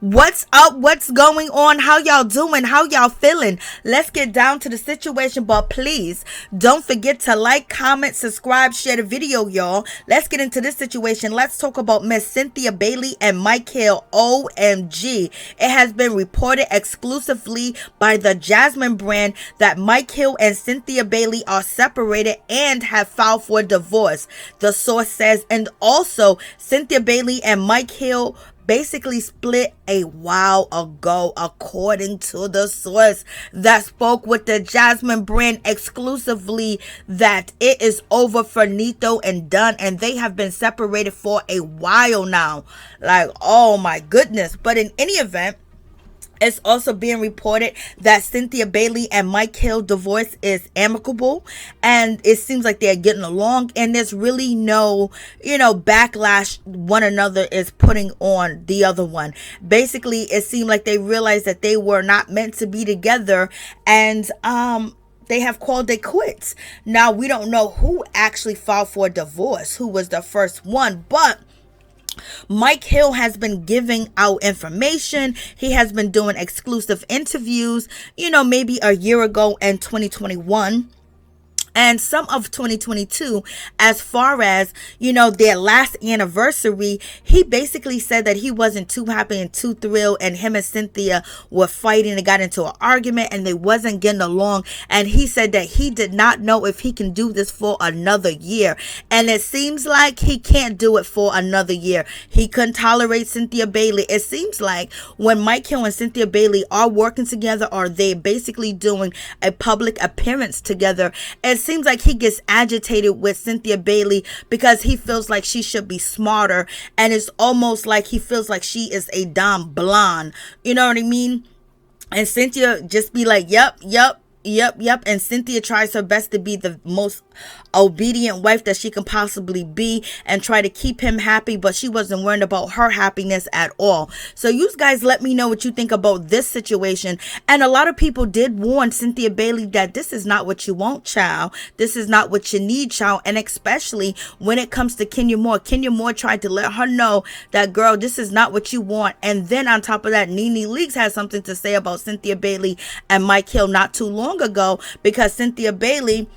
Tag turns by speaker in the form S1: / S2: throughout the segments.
S1: What's up? What's going on? How y'all doing? How y'all feeling? Let's get down to the situation, but please don't forget to like, comment, subscribe, share the video, y'all. Let's get into this situation. Let's talk about Miss Cynthia Bailey and Marcille. OMG. It has been reported exclusively by the Jasmine brand that Marcille and Cynthia Bailey are separated and have filed for divorce, the source says. And also, Cynthia Bailey and Marcille basically split a while ago, according to the source that spoke with the Jasmine brand exclusively, that it is over, finito and done, and they have been separated for a while now. Like, oh my goodness. But in any event, it's also being reported that Cynthia Bailey and Marcille divorce is amicable, and it seems like they're getting along, and there's really no, backlash one another is putting on the other one. Basically, it seemed like they realized that they were not meant to be together, and they have called it quits. Now, we don't know who actually filed for divorce, who was the first one, but Marcille has been giving out information. He has been doing exclusive interviews, maybe a year ago in 2021. And some of 2022, as far as, their last anniversary, he basically said that he wasn't too happy and too thrilled, and him and Cynthia were fighting and got into an argument and they wasn't getting along. And he said that he did not know if he can do this for another year. And it seems like he can't do it for another year. He couldn't tolerate Cynthia Bailey. It seems like when Marcille and Cynthia Bailey are working together, or they basically doing a public appearance together, it seems like he gets agitated with Cynthia Bailey because he feels like she should be smarter, and it's almost like he feels like she is a dumb blonde. You know what I mean? And Cynthia just be like, yep. And Cynthia tries her best to be the most obedient wife that she can possibly be and try to keep him happy, but she wasn't worried about her happiness at all. So you guys let me know what you think about this situation. And a lot of people did warn Cynthia Bailey that this is not what you want, child. This is not what you need, child. And especially when it comes to Kenya Moore tried to let her know that, girl, this is not what you want. And then on top of that, NeNe Leakes had something to say about Cynthia Bailey and Marcille not too long ago, because Cynthia Bailey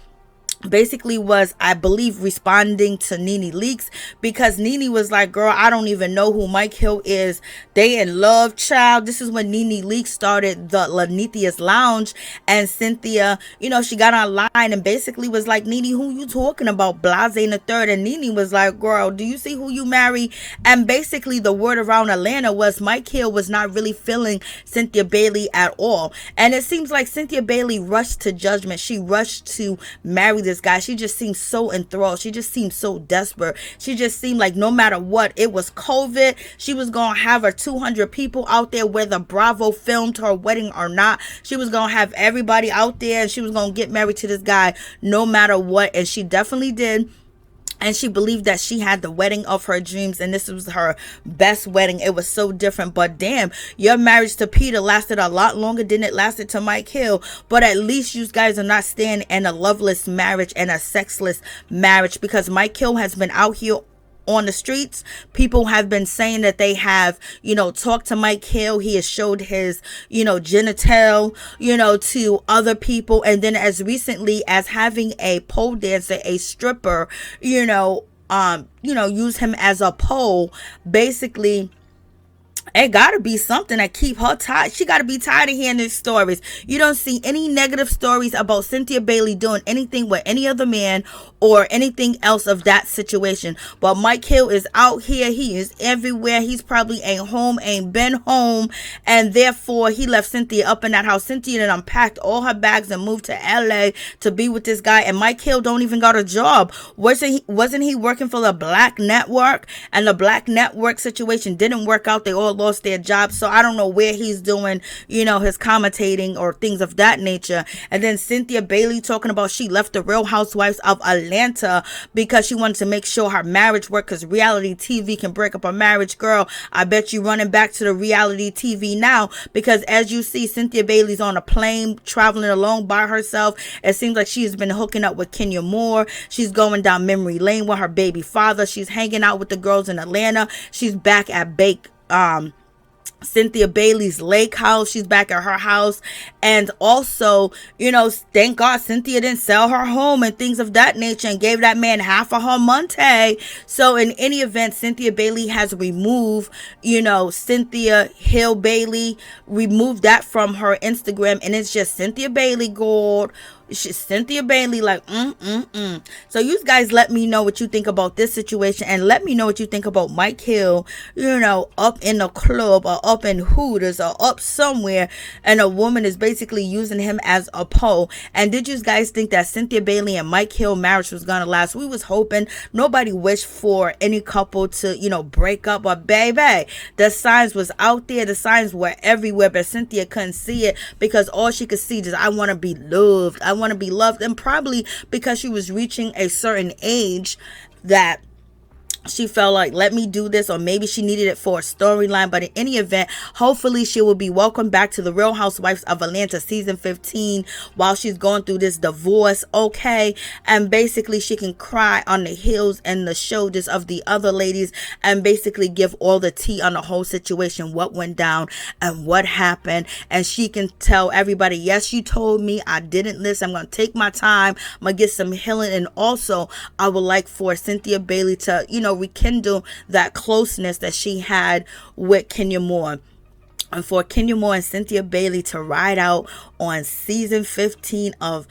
S1: basically was, I believe, responding to NeNe Leakes, because NeNe was like, girl, I don't even know who Marcille is. They in love, child. This is when NeNe Leakes started the Lanithia's Lounge, and Cynthia, she got online and basically was like, NeNe, who you talking about? Blase in the third. And NeNe was like, girl, do you see who you marry? And basically the word around Atlanta was Marcille was not really feeling Cynthia Bailey at all. And it seems like Cynthia Bailey rushed to judgment. She rushed to marry this guy. She just seemed so enthralled. She just seemed so desperate. She just seemed like no matter what, it was COVID, she was gonna have her 200 people out there, whether Bravo filmed her wedding or not. She was gonna have everybody out there, and she was gonna get married to this guy no matter what. And she definitely did. And she believed that she had the wedding of her dreams, and this was her best wedding. It was so different. But damn, your marriage to Peter lasted a lot longer than it lasted to Marcille. But at least you guys are not staying in a loveless marriage and a sexless marriage, because Marcille has been out here on the streets. People have been saying that they have, talked to Marcille. He has showed his, genital, to other people. And then as recently as having a pole dancer, a stripper, use him as a pole. Basically, it gotta be something that keep her tired. She gotta be tired of hearing these stories. You don't see any negative stories about Cynthia Bailey doing anything with any other man or anything else of that situation. But Marcille is out here. He is everywhere. He's probably ain't been home, and therefore he left Cynthia up in that house. Cynthia then unpacked all her bags and moved to LA to be with this guy. And Marcille don't even got a job. Wasn't he working for the Black Network? And the Black Network situation didn't work out. They all lost their jobs. So I don't know where he's doing, his commentating or things of that nature. And then Cynthia Bailey talking about she left the Real Housewives of Atlanta because she wanted to make sure her marriage worked, because reality TV can break up a marriage. Girl, I bet you running back to the reality TV now, because as you see, Cynthia Bailey's on a plane traveling alone by herself. It seems like she has been hooking up with Kenya Moore. She's going down memory lane with her baby father. She's hanging out with the girls in Atlanta. She's back at Cynthia Bailey's lake house. She's back at her house. And also, thank God Cynthia didn't sell her home and things of that nature and gave that man half of her money. So in any event, Cynthia Bailey has removed, Cynthia Hill Bailey, removed that from her Instagram, and it's just Cynthia Bailey Gold. She's Cynthia Bailey, like, So you guys let me know what you think about this situation, and let me know what you think about Mike Hill, up in a club or up in Hooters or up somewhere, and a woman is basically using him as a pole. And did you guys think that Cynthia Bailey and Mike Hill marriage was gonna last? We was hoping. Nobody wished for any couple to, break up, but baby, the signs was out there. The signs were everywhere, but Cynthia couldn't see it because all she could see is, I want to be loved. I want to be loved. And probably because she was reaching a certain age that she felt like, let me do this, or maybe she needed it for a storyline. But in any event, hopefully she will be welcomed back to the Real Housewives of Atlanta season 15 while she's going through this divorce, okay? And basically she can cry on the heels and the shoulders of the other ladies and basically give all the tea on the whole situation, what went down and what happened. And she can tell everybody, yes, you told me, I didn't listen, I'm going to take my time, I'm going to get some healing. And also I would like for Cynthia Bailey to, rekindle that closeness that she had with Kenya Moore. And for Kenya Moore and Cynthia Bailey to ride out on season 15 of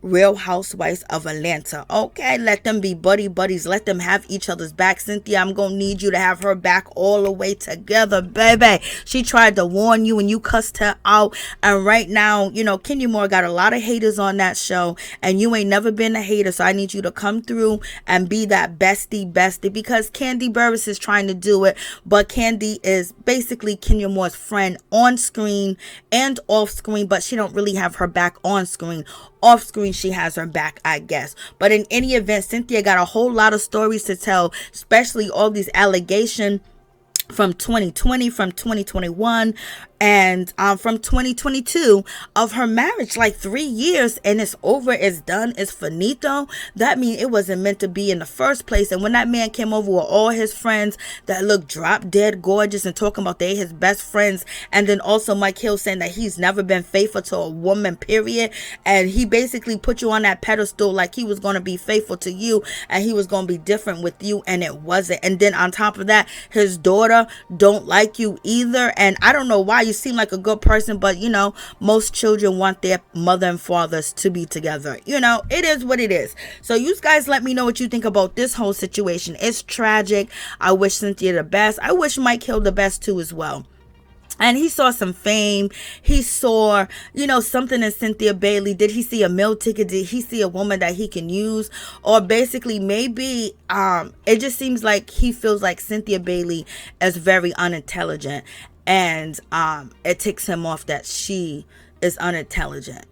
S1: Real Housewives of Atlanta. Okay, let them be buddies. Let them have each other's back. Cynthia, I'm gonna need you to have her back all the way together, baby. She tried to warn you and you cussed her out. And right now, Kenya Moore got a lot of haters on that show, and you ain't never been a hater. So I need you to come through and be that bestie, because Kandi Burruss is trying to do it, but Kandi is basically Kenya Moore's friend on screen and off screen, but she don't really have her back on screen. Off screen, she has her back, I guess. But in any event, Cynthia got a whole lot of stories to tell, especially all these allegations from 2020, from 2021, and from 2022 of her marriage, like 3 years, and it's over, it's done, it's finito. That means it wasn't meant to be in the first place. And when that man came over with all his friends that looked drop dead gorgeous and talking about they his best friends, and then also Mike Hill saying that he's never been faithful to a woman, period, and he basically put you on that pedestal like he was going to be faithful to you and he was going to be different with you, and it wasn't. And then on top of that, his daughter don't like you either. And I don't know why. You seem like a good person, but most children want their mother and fathers to be together. It is what it is. So you guys let me know what you think about this whole situation. It's tragic. I wish Cynthia the best. I wish Mike Hill the best too as well. And he saw some fame. He saw, something in Cynthia Bailey. Did he see a meal ticket? Did he see a woman that he can use? Or basically maybe it just seems like he feels like Cynthia Bailey is very unintelligent. And it ticks him off that she is unintelligent.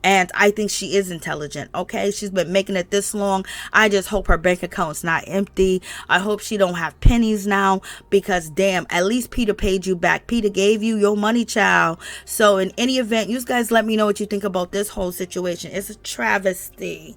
S1: And I think she is intelligent, okay? She's been making it this long. I just hope her bank account's not empty. I hope she don't have pennies now, because damn, at least Peter paid you back. Peter gave you your money, child. So in any event, you guys let me know what you think about this whole situation. It's a travesty.